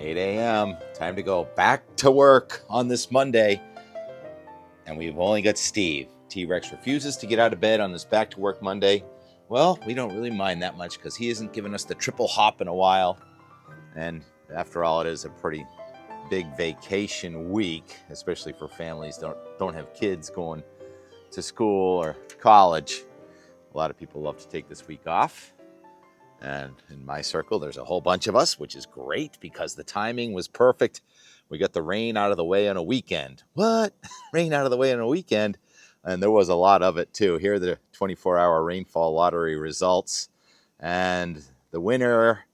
8 a.m. Time to go back to work on this Monday. And we've only got Steve. T-Rex refuses to get out of bed on this back to work Monday. Well, we don't really mind that much because he hasn't given us the triple hop in a while. And after all, it is a pretty big vacation week, especially for families don't have kids going to school or college. A lot of people love to take this week off. And in my circle, there's a whole bunch of us, which is great because the timing was perfect. We got the rain out of the way on a weekend. What? Rain out of the way on a weekend? And there was a lot of it, too. Here are the 24-hour rainfall lottery results. And the winner,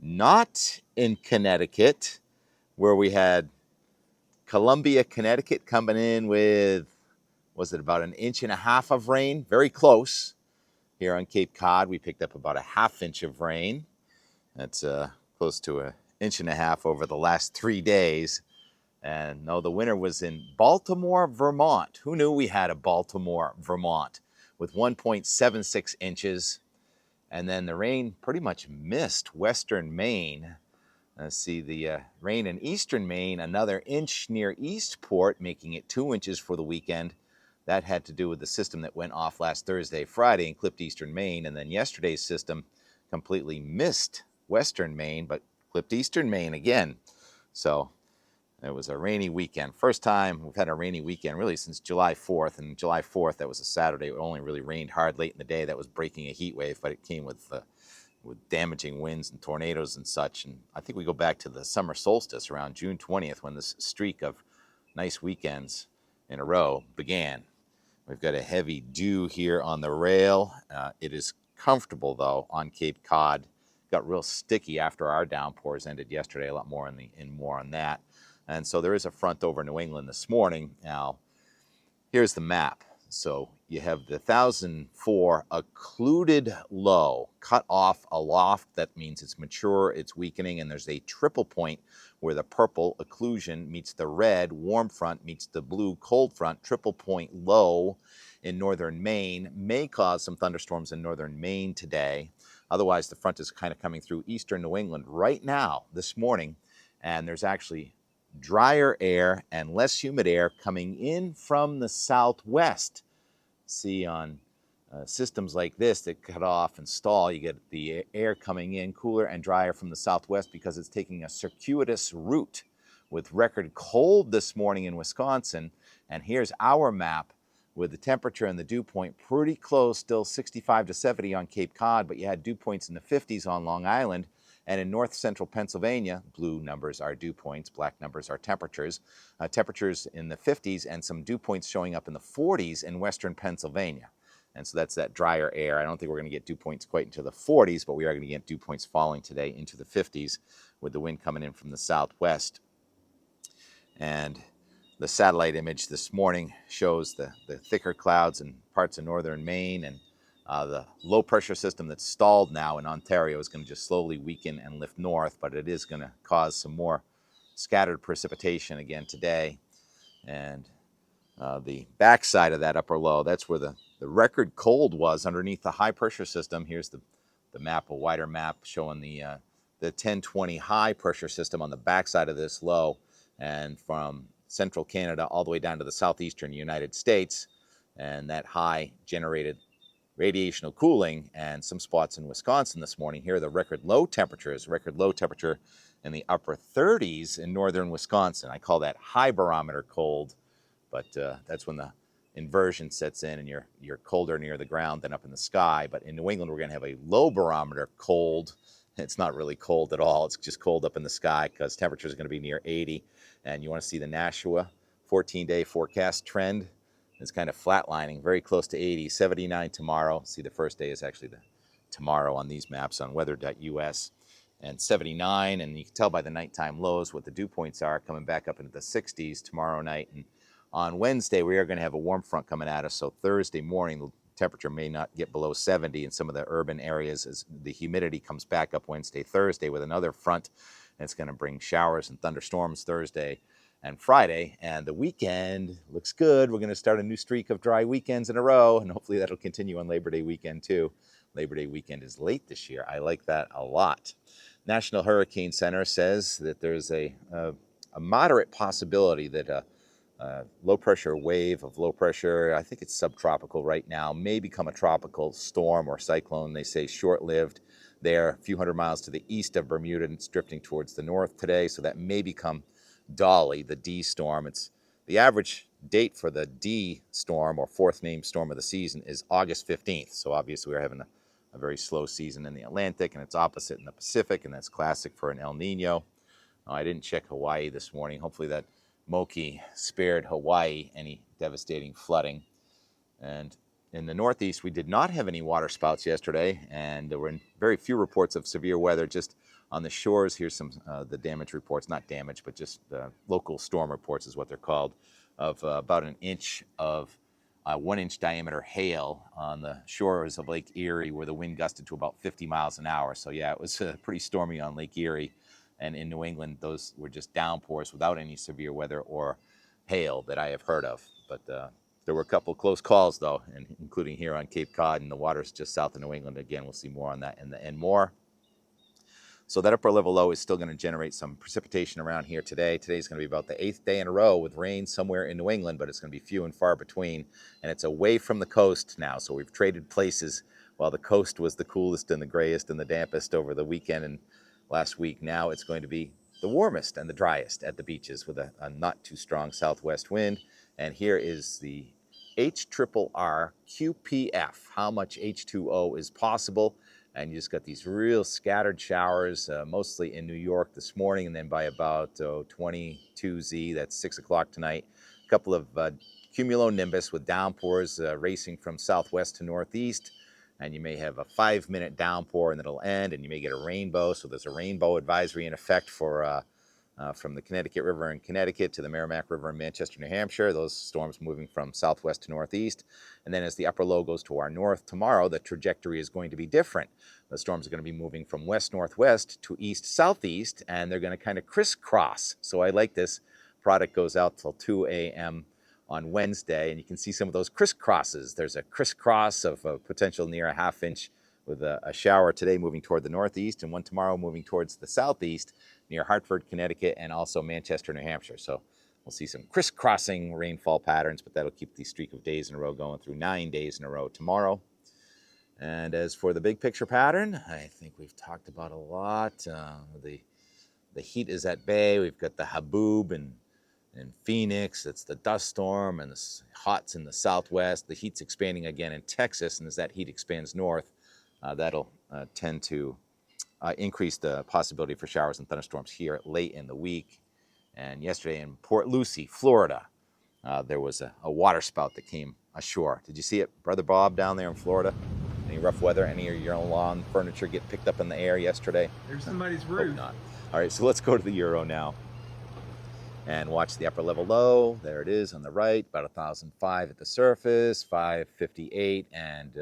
not in Connecticut, where we had Columbia, Connecticut coming in with, was it about 1.5 inches of rain? Very close. Here on Cape Cod, we picked up about 1/2 inch of rain. That's close to 1.5 inches over the last 3 days. And no, the winner was in Baltimore, Vermont. Who knew we had a Baltimore, Vermont with 1.76 inches? And then the rain pretty much missed Western Maine. Let's see, the rain in Eastern Maine, another inch near Eastport, making it 2 inches for the weekend. That had to do with the system that went off last Thursday, Friday, and clipped Eastern Maine. And then yesterday's system completely missed Western Maine, but clipped Eastern Maine again. So it was a rainy weekend. First time we've had a rainy weekend really since July 4th. And July 4th, that was a Saturday. It only really rained hard late in the day. That was breaking a heat wave, but it came with damaging winds and tornadoes and such. And I think we go back to the summer solstice around June 20th when this streak of nice weekends in a row began. We've got a heavy dew here on the rail. It is comfortable, though, on Cape Cod. Got real sticky after our downpours ended yesterday. A lot more more on that. And so there is a front over New England this morning. Now, here's the map. So you have the 1,004 occluded low, cut off aloft. That means it's mature, it's weakening, and there's a triple point where the purple occlusion meets the red warm front meets the blue cold front. Triple point low in northern Maine may cause some thunderstorms in northern Maine today. Otherwise, the front is kind of coming through eastern New England right now, this morning, and there's actually drier air and less humid air coming in from the southwest. See, on systems like this that cut off and stall, you get the air coming in cooler and drier from the southwest because it's taking a circuitous route with record cold this morning in Wisconsin. And here's our map with the temperature and the dew point pretty close, still 65 to 70 on Cape Cod, but you had dew points in the 50s on Long Island. And in north central Pennsylvania, blue numbers are dew points, black numbers are temperatures. Temperatures in the 50s and some dew points showing up in the 40s in western Pennsylvania. And so that's that drier air. I don't think we're going to get dew points quite into the 40s, but we are going to get dew points falling today into the 50s with the wind coming in from the southwest. And the satellite image this morning shows the thicker clouds in parts of northern Maine, and the low pressure system that's stalled now in Ontario is going to just slowly weaken and lift north, but it is going to cause some more scattered precipitation again today. And the backside of that upper low, that's where the record cold was underneath the high pressure system. Here's the map, a wider map showing the 1020 high pressure system on the backside of this low, and from central Canada all the way down to the southeastern United States. And that high generated radiational cooling and some spots in Wisconsin this morning. Here are the record low temperatures. Record low temperature in the upper 30s in northern Wisconsin. I call that high barometer cold, but that's when the inversion sets in and you're colder near the ground than up in the sky. But in New England, we're going to have a low barometer cold. It's not really cold at all. It's just cold up in the sky because temperature is going to be near 80. And you want to see the Nashua 14-day forecast trend. It's kind of flatlining, very close to 80, 79 tomorrow. See, the first day is actually the tomorrow on these maps on weather.us, and 79. And you can tell by the nighttime lows what the dew points are, coming back up into the 60s tomorrow night. And on Wednesday, we are going to have a warm front coming at us. So Thursday morning, the temperature may not get below 70 in some of the urban areas as the humidity comes back up Wednesday, Thursday with another front. And it's going to bring showers and thunderstorms Thursday and Friday, and the weekend looks good. We're going to start a new streak of dry weekends in a row, and hopefully that'll continue on Labor Day weekend too. Labor Day weekend is late this year. I like that a lot. National Hurricane Center says that there's a moderate possibility that a low pressure wave of low pressure, I think it's subtropical right now, may become a tropical storm or cyclone. They say short-lived. They're a few hundred miles to the east of Bermuda and it's drifting towards the north today, so that may become Dolly, the D storm. It's the average date for the D storm, or fourth named storm of the season, is August 15th. So obviously we're having a very slow season in the Atlantic, and it's opposite in the Pacific, and that's classic for an El Nino. I didn't check Hawaii this morning. Hopefully that Moki spared Hawaii any devastating flooding. And in the Northeast, we did not have any water spouts yesterday, and there were very few reports of severe weather. Just on the shores, here's some the damage reports, not damage, but just local storm reports is what they're called, of about an inch of 1 inch diameter hail on the shores of Lake Erie, where the wind gusted to about 50 miles an hour. So yeah, it was pretty stormy on Lake Erie. And in New England, those were just downpours without any severe weather or hail that I have heard of. But there were a couple close calls, though, including here on Cape Cod, and the water's just south of New England. Again, we'll see more on that and more. So that upper level low is still going to generate some precipitation around here today. Today's going to be about the 8th day in a row with rain somewhere in New England, but it's going to be few and far between. And it's away from the coast now, so we've traded places. While the coast was the coolest and the grayest and the dampest over the weekend and last week, now it's going to be the warmest and the driest at the beaches with a not too strong southwest wind. And here is the HRRR QPF, how much H2O is possible. And you just got these real scattered showers, mostly in New York this morning, and then by about 22Z, that's 6 o'clock tonight, a couple of cumulonimbus with downpours racing from southwest to northeast. And you may have a 5-minute downpour and it'll end, and you may get a rainbow. So there's a rainbow advisory in effect for from the Connecticut River in Connecticut to the Merrimack River in Manchester, New Hampshire. Those storms moving from southwest to northeast. And then as the upper low goes to our north tomorrow, the trajectory is going to be different. The storms are going to be moving from west-northwest to east-southeast, and they're going to kind of crisscross. So I like this. Product goes out till 2 a.m. on Wednesday, and you can see some of those crisscrosses. There's a crisscross of a potential near a half inch with a shower today moving toward the northeast, and one tomorrow moving towards the southeast near Hartford, Connecticut, and also Manchester, New Hampshire. So we'll see some crisscrossing rainfall patterns, but that'll keep the streak of days in a row going through 9 days in a row tomorrow. And as for the big picture pattern, I think we've talked about a lot. The heat is at bay. We've got the Haboob and Phoenix, that's the dust storm, and the hot's in the southwest. The heat's expanding again in Texas, and as that heat expands north, that'll tend to increase the possibility for showers and thunderstorms here late in the week. And yesterday in Port Lucie, Florida, there was a water spout that came ashore. Did you see it, Brother Bob, down there in Florida? Any rough weather? Any of your own lawn furniture get picked up in the air yesterday? There's somebody's roof. Hope not. All right, so let's go to the Euro now and watch the upper level low. There it is on the right, about 1,005 at the surface, 558, and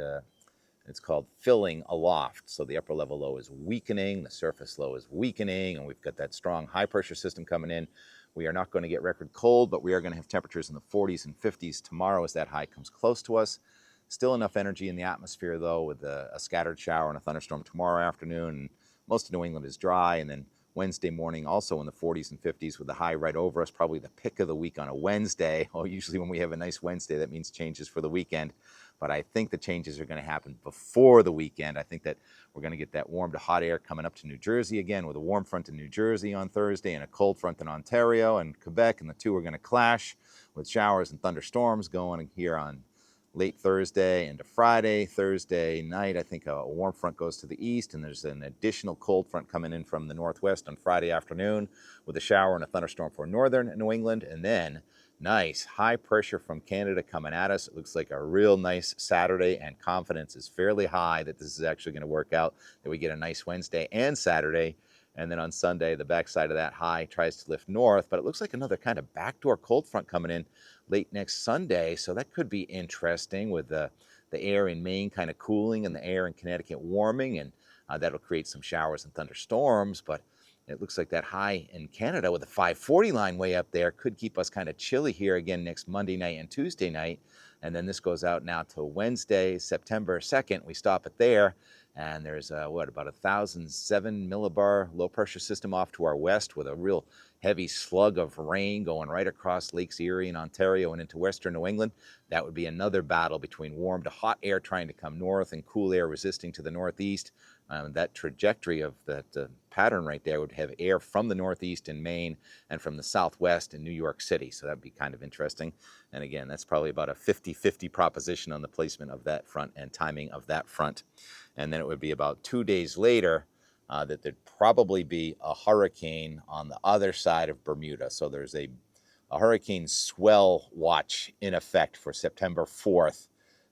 it's called filling aloft. So the upper level low is weakening, the surface low is weakening, and we've got that strong high pressure system coming in. We are not going to get record cold, but we are going to have temperatures in the 40s and 50s tomorrow as that high comes close to us. Still enough energy in the atmosphere, though, with a scattered shower and a thunderstorm tomorrow afternoon. Most of New England is dry, and then Wednesday morning also in the 40s and 50s with the high right over us, probably the pick of the week on a Wednesday. Oh, usually when we have a nice Wednesday, that means changes for the weekend. But I think the changes are going to happen before the weekend. I think that we're going to get that warm to hot air coming up to New Jersey again, with a warm front in New Jersey on Thursday and a cold front in Ontario and Quebec, and the two are going to clash with showers and thunderstorms going here on late Thursday into Friday. Thursday night, I think a warm front goes to the east, and there's an additional cold front coming in from the northwest on Friday afternoon with a shower and a thunderstorm for northern New England. And then nice high pressure from Canada coming at us. It looks like a real nice Saturday, and confidence is fairly high that this is actually going to work out, that we get a nice Wednesday and Saturday. And then on Sunday, the backside of that high tries to lift north, but it looks like another kind of backdoor cold front coming in late next Sunday. So that could be interesting, with the air in Maine kind of cooling and the air in Connecticut warming, and that'll create some showers and thunderstorms. But it looks like that high in Canada with the 540 line way up there could keep us kind of chilly here again next Monday night and Tuesday night. And then this goes out now to Wednesday, September 2nd. We stop it there. And there's about 1,007 millibar low pressure system off to our west with a real heavy slug of rain going right across Lakes Erie and Ontario and into western New England. That would be another battle between warm to hot air trying to come north and cool air resisting to the northeast. That trajectory of that pattern right there would have air from the northeast in Maine and from the southwest in New York City. So that'd be kind of interesting. And again, that's probably about a 50-50 proposition on the placement of that front and timing of that front. And then it would be about 2 days later that there'd probably be a hurricane on the other side of Bermuda. So there's a hurricane swell watch in effect for September 4th.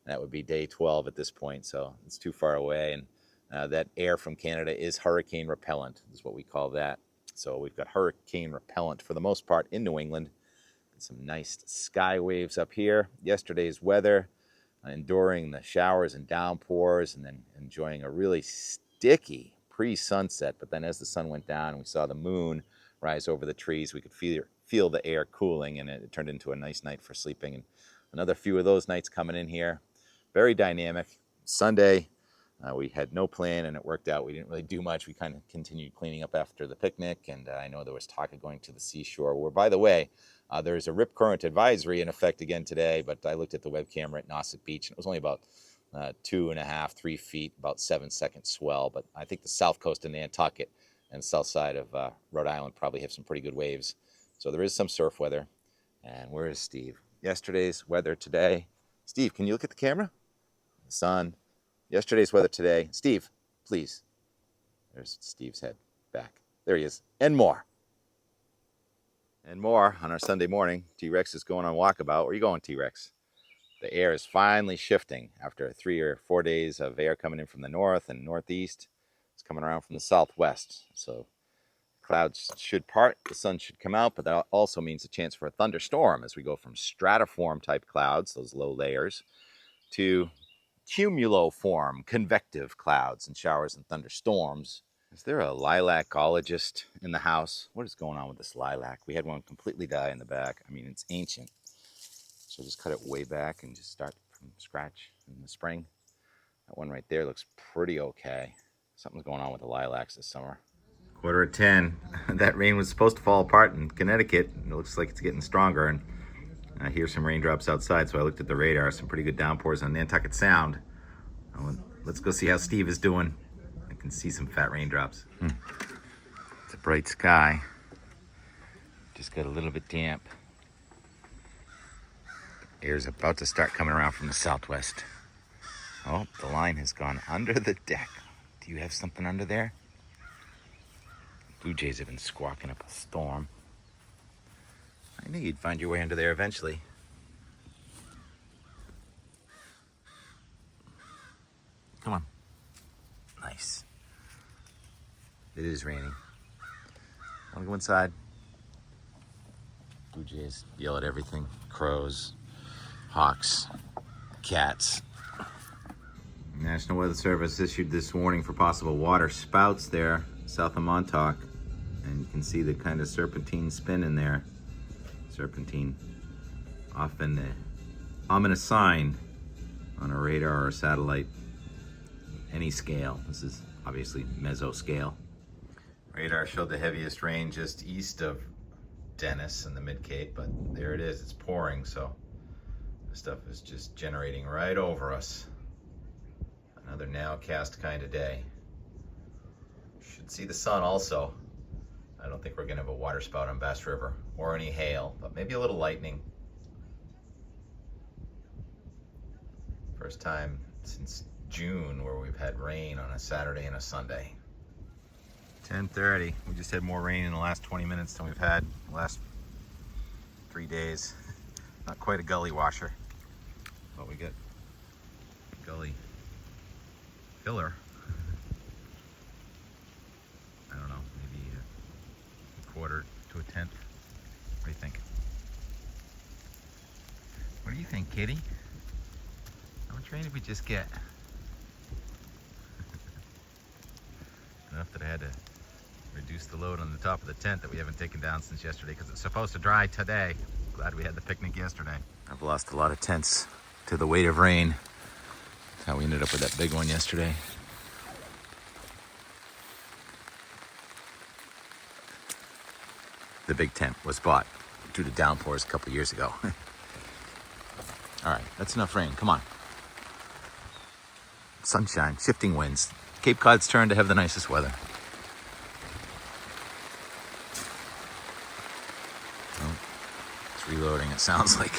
That would be day 12 at this point, so it's too far away. And that air from Canada is hurricane repellent, is what we call that. So we've got hurricane repellent for the most part in New England. Some nice sky waves up here. Yesterday's weather, enduring the showers and downpours, and then enjoying a really sticky pre-sunset. But then as the sun went down and we saw the moon rise over the trees, we could feel the air cooling, and it turned into a nice night for sleeping. And another few of those nights coming in here. Very dynamic. Sunday, we had no plan, and it worked out. We didn't really do much. We kind of continued cleaning up after the picnic, and I know there was talk of going to the seashore, where, by the way, there's a rip current advisory in effect again today, but I looked at the web camera at Nauset Beach, and it was only about 2.5, 3 feet, about 7-second swell. But I think the south coast and Nantucket and south side of Rhode Island probably have some pretty good waves. So there is some surf weather. And where is Steve? Yesterday's weather today. Steve, can you look at the camera? The sun. Yesterday's weather today. Steve, please. There's Steve's head back. There he is. And more. And more on our Sunday morning. T-Rex is going on walkabout. Where are you going, T-Rex? The air is finally shifting after 3 or 4 days of air coming in from the north and northeast. It's coming around from the southwest. So clouds should part, the sun should come out, but that also means a chance for a thunderstorm as we go from stratiform type clouds, those low layers, to cumuloform convective clouds and showers and thunderstorms. Is there a lilachologist in the house? What is going on with this lilac? We had one completely die in the back. I mean, it's ancient. So just cut it way back and just start from scratch in the spring. That one right there looks pretty okay. Something's going on with the lilacs this summer. 9:45. That rain was supposed to fall apart in Connecticut. It looks like it's getting stronger, and I hear some raindrops outside, so I looked at the radar. Some pretty good downpours on Nantucket Sound. Let's go see how Steve is doing. I can see some fat raindrops. It's a bright sky. Just got a little bit damp. Air's about to start coming around from the southwest. Oh, the line has gone under the deck. Do you have something under there? Blue jays have been squawking up a storm. I knew you'd find your way under there eventually. Come on. Nice. It is raining. Want to go inside? Blue jays yell at everything. Crows, hawks, cats. National Weather Service issued this warning for possible water spouts there south of Montauk. And you can see the kind of serpentine spin in there. Serpentine, often an ominous sign on a radar or a satellite, any scale. This is obviously mesoscale. Radar showed the heaviest rain just east of Dennis in the Mid-Cape, but there it is, it's pouring, so this stuff is just generating right over us. Another nowcast kind of day. Should see the sun also. I don't think we're gonna have a water spout on Bass River or any hail, but maybe a little lightning. First time since June where we've had rain on a Saturday and a Sunday. 10:30. We just had more rain in the last 20 minutes than we've had the last 3 days. Not quite a gully washer, but we get gully filler. I don't know, maybe a quarter to a tenth. What do you think? What do you think, Kitty? How much rain did we just get? Enough that I had to reduce the load on the top of the tent that we haven't taken down since yesterday because it's supposed to dry today. Glad we had the picnic yesterday. I've lost a lot of tents to the weight of rain. That's how we ended up with that big one yesterday. the big tent was bought due to downpours a couple years ago. All right, that's enough rain. Come on. Sunshine, shifting winds. Cape Cod's turn to have the nicest weather. Oh, it's reloading, it sounds like.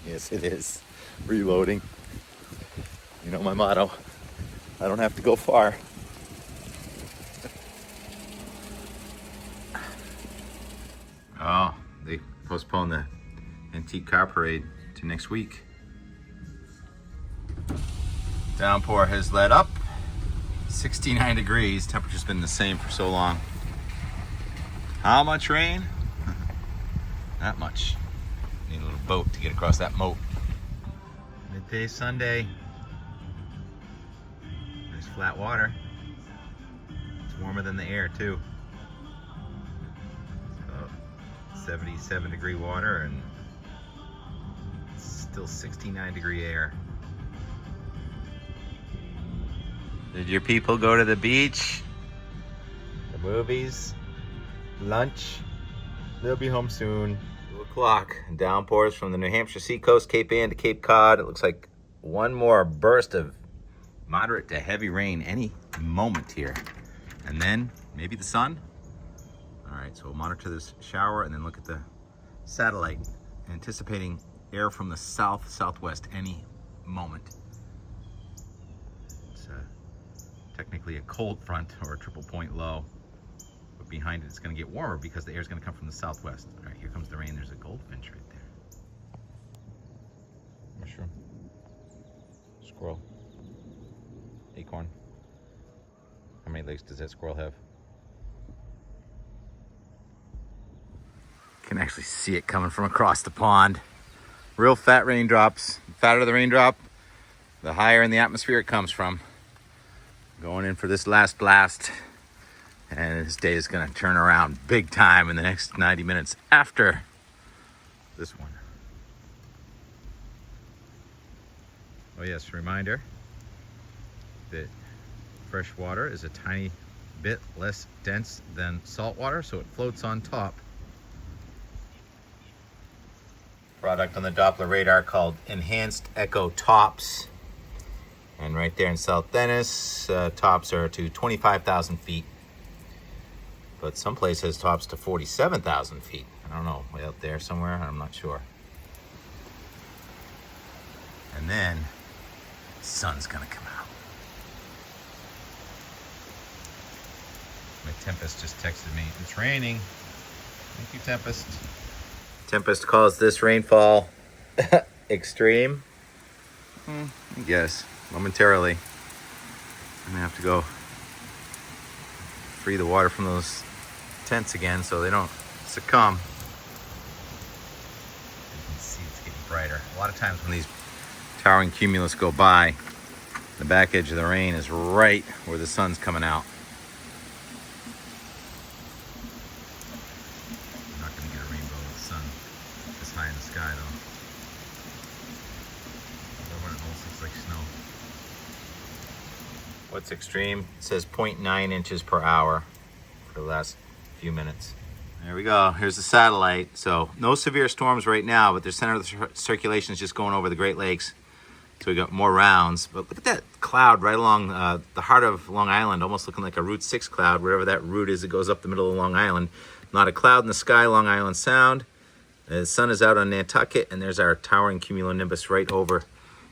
Yes, it is. Reloading. You know my motto. I don't have to go far. Oh, they postponed the antique car parade to next week. Downpour has let up. 69 degrees. Temperature's been the same for so long. How much rain? Not much. Need a little boat to get across that moat. Midday Sunday. Nice flat water. It's warmer than the air too. 77 degree water and still 69 degree air. Did your people go to the beach? The movies? Lunch? They'll be home soon. 2 o'clock. Downpours from the New Hampshire seacoast, Cape Ann to Cape Cod. It looks like one more burst of moderate to heavy rain any moment here. And then maybe the sun. All right, so we'll monitor this shower and then look at the satellite, anticipating air from the southwest any moment. It's technically a cold front or a triple point low, but behind it it's going to get warmer because the air is going to come from the southwest. All right, here comes the rain. There's a goldfinch right there. Mushroom. Squirrel. Acorn. How many legs does that squirrel have? Can actually see it coming from across the pond. Real fat raindrops. The fatter the raindrop, the higher in the atmosphere it comes from. Going in for this last blast. And this day is gonna turn around big time in the next 90 minutes after this one. Oh yes, reminder that fresh water is a tiny bit less dense than salt water, so it floats on top. Product on the Doppler radar called Enhanced Echo Tops. And right there in South Dennis, tops are to 25,000 feet. But some place has tops to 47,000 feet. I don't know, way out there somewhere, I'm not sure. And then the sun's gonna come out. My Tempest just texted me, it's raining. Thank you, Tempest. Tempest calls this rainfall extreme. Yes, momentarily. I'm gonna have to go free the water from those tents again so they don't succumb. You can see it's getting brighter. A lot of times when these towering cumulus go by, the back edge of the rain is right where the sun's coming out. High in the sky though. Over it almost looks like snow. What's extreme? It says 0.9 inches per hour for the last few minutes. There we go. Here's the satellite. So no severe storms right now, but their center of the circulation is just going over the Great Lakes. So we got more rounds. But look at that cloud right along the heart of Long Island, almost looking like a Route 6 cloud, wherever that route is that goes up the middle of Long Island. Not a cloud in the sky, Long Island Sound. The sun is out on Nantucket, and there's our towering cumulonimbus right over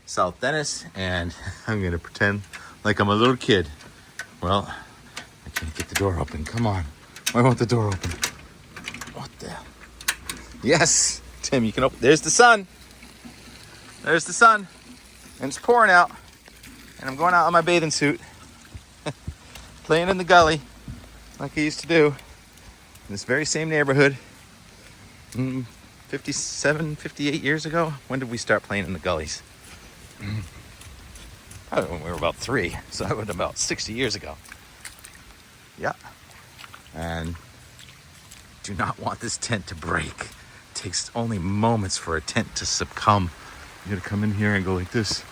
South Dennis. And I'm gonna pretend like I'm a little kid. Well, I can't get the door open. Come on. Why won't the door open? What the hell? Yes, Tim, you can open. There's the sun. There's the sun. And it's pouring out. And I'm going out in my bathing suit. Playing in the gully like I used to do. In this very same neighborhood. 57, 58 years ago? When did we start playing in the gullies? Probably when we were about 3, so that was about 60 years ago. Yeah. And do not want this tent to break. It takes only moments for a tent to succumb. You gotta come in here and go like this.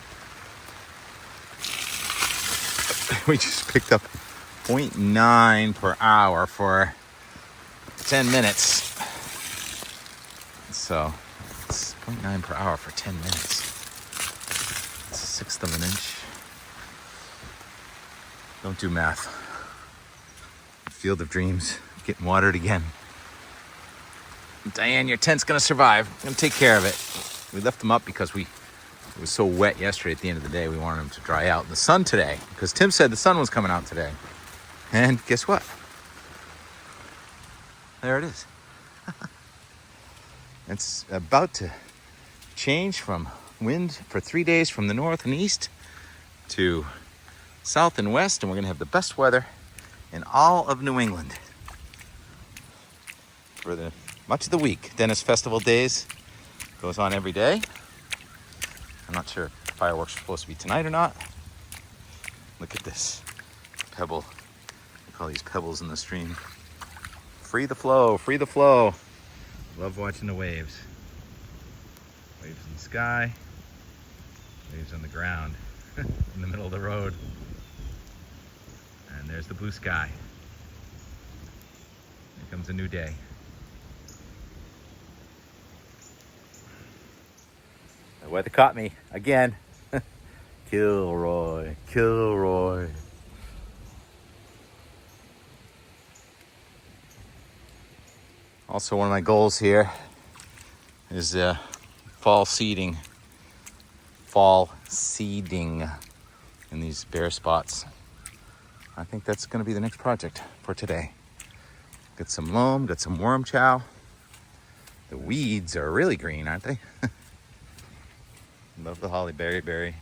We just picked up 0.9 per hour for 10 minutes. So it's 0.9 per hour for 10 minutes. It's a sixth of an inch. Don't do math. Field of dreams, getting watered again. Diane, your tent's gonna survive. I'm gonna take care of it. We left them up because it was so wet yesterday at the end of the day. We wanted them to dry out. The sun today, because Tim said the sun was coming out today. And guess what? There it is. It's about to change from wind for 3 days from the north and east to south and west, and we're gonna have the best weather in all of New England for much of the week. Dennis Festival days goes on every day. I'm not sure if fireworks are supposed to be tonight or not. Look at this pebble. We call these pebbles in the stream. Free the flow, free the flow. Love watching the waves. Waves in the sky, waves on the ground, in the middle of the road. And there's the blue sky. Here comes a new day. The weather caught me again. Kilroy, Kilroy. Also, one of my goals here is fall seeding in these bare spots. I think that's going to be the next project for today. Got some loam, got some worm chow. The weeds are really green, aren't they? Love the holly berry.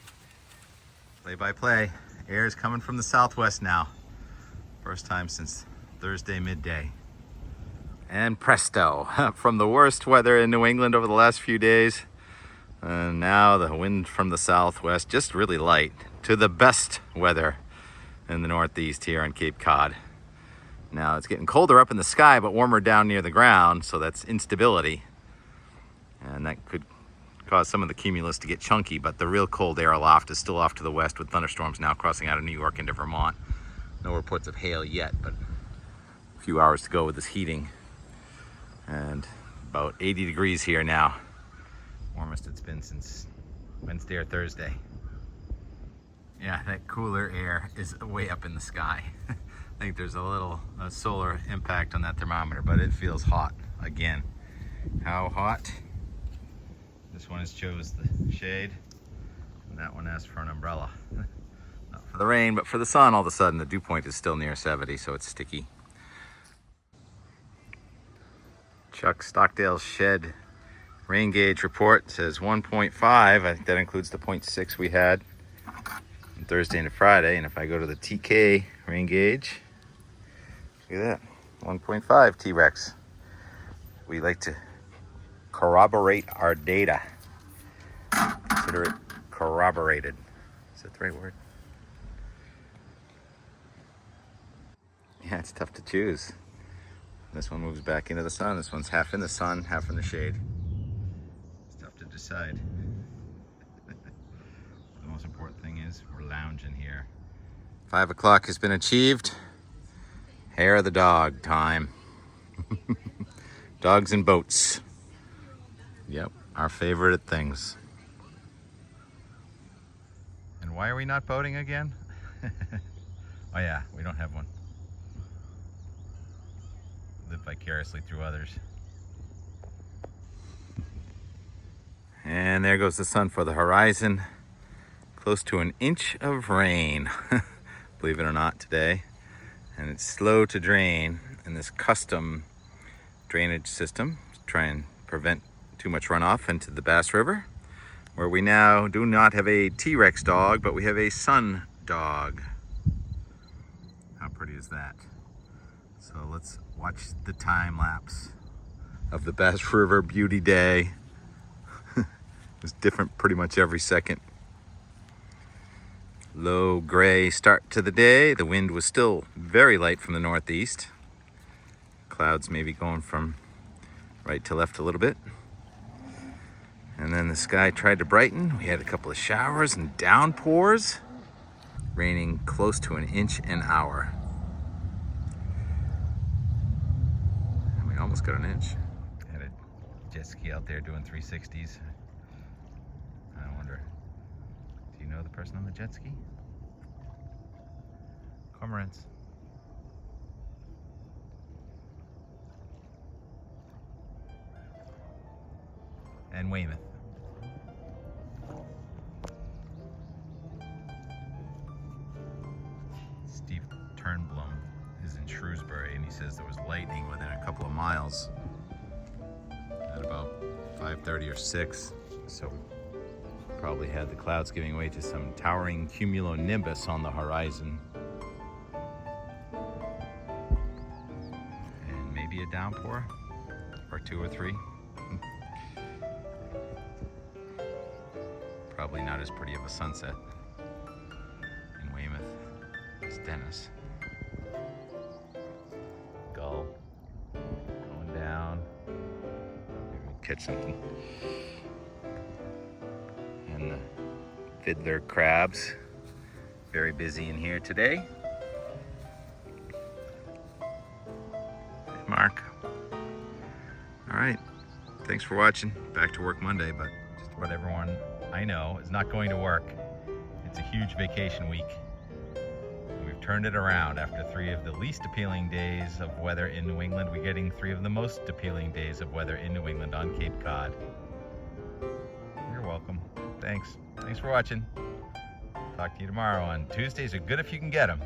Play by play. Air is coming from the southwest now. First time since Thursday midday. And presto, from the worst weather in New England over the last few days, and now the wind from the southwest, just really light, to the best weather in the northeast here on Cape Cod. Now it's getting colder up in the sky, but warmer down near the ground, so that's instability. And that could cause some of the cumulus to get chunky, but the real cold air aloft is still off to the west with thunderstorms now crossing out of New York into Vermont. No reports of hail yet, but a few hours to go with this heating. And about 80 degrees here now. Warmest it's been since Wednesday or Thursday. Yeah, that cooler air is way up in the sky. I think there's a little solar impact on that thermometer, but it feels hot again. How hot? This one has chose the shade, and that one asked for an umbrella. Not for the rain, but for the sun. All of a sudden, the dew point is still near 70, so it's sticky. Chuck Stockdale's shed rain gauge report says 1.5. I think that includes the 0.6 we had on Thursday and Friday. And if I go to the TK rain gauge, look at that, 1.5 T-Rex. We like to corroborate our data. Consider it corroborated. Is that the right word? Yeah, it's tough to choose. This one moves back into the sun. This one's half in the sun, half in the shade. It's tough to decide. The most important thing is we're lounging here. 5 o'clock has been achieved. Hair of the dog time. Dogs and boats. Yep, our favorite things. And why are we not boating again? Oh yeah, we don't have one. Live vicariously through others. And there goes the sun for the horizon. Close to an inch of rain, believe it or not, today. And it's slow to drain in this custom drainage system to try and prevent too much runoff into the Bass River, where we now do not have a T-Rex dog, but we have a sun dog. How pretty is that? So let's watch the time lapse of the Bass River Beauty Day. It's different pretty much every second. Low gray start to the day. The wind was still very light from the northeast. Clouds maybe going from right to left a little bit. And then the sky tried to brighten. We had a couple of showers and downpours, raining close to an inch an hour. almost got an inch. Had a jet ski out there doing 360s. I wonder, do you know the person on the jet ski? Cormorants. And Weymouth. Steve Turnblom is in Shrewsbury, and he says there was lightning within a couple of miles at about 5:30 or 6. So probably had the clouds giving way to some towering cumulonimbus on the horizon. And maybe a downpour, or 2 or 3. Probably not as pretty of a sunset in Weymouth as Dennis. Gull going down. Maybe we'll catch something. And the fiddler crabs, very busy in here today. Mark. All right, thanks for watching. Back to work Monday, but just about everyone I know is not going to work. It's a huge vacation week. We've turned it around. After 3 of the least appealing days of weather in New England, we're getting 3 of the most appealing days of weather in New England on Cape Cod. You're welcome. Thanks for watching. Talk to you tomorrow on Tuesdays are good if you can get them.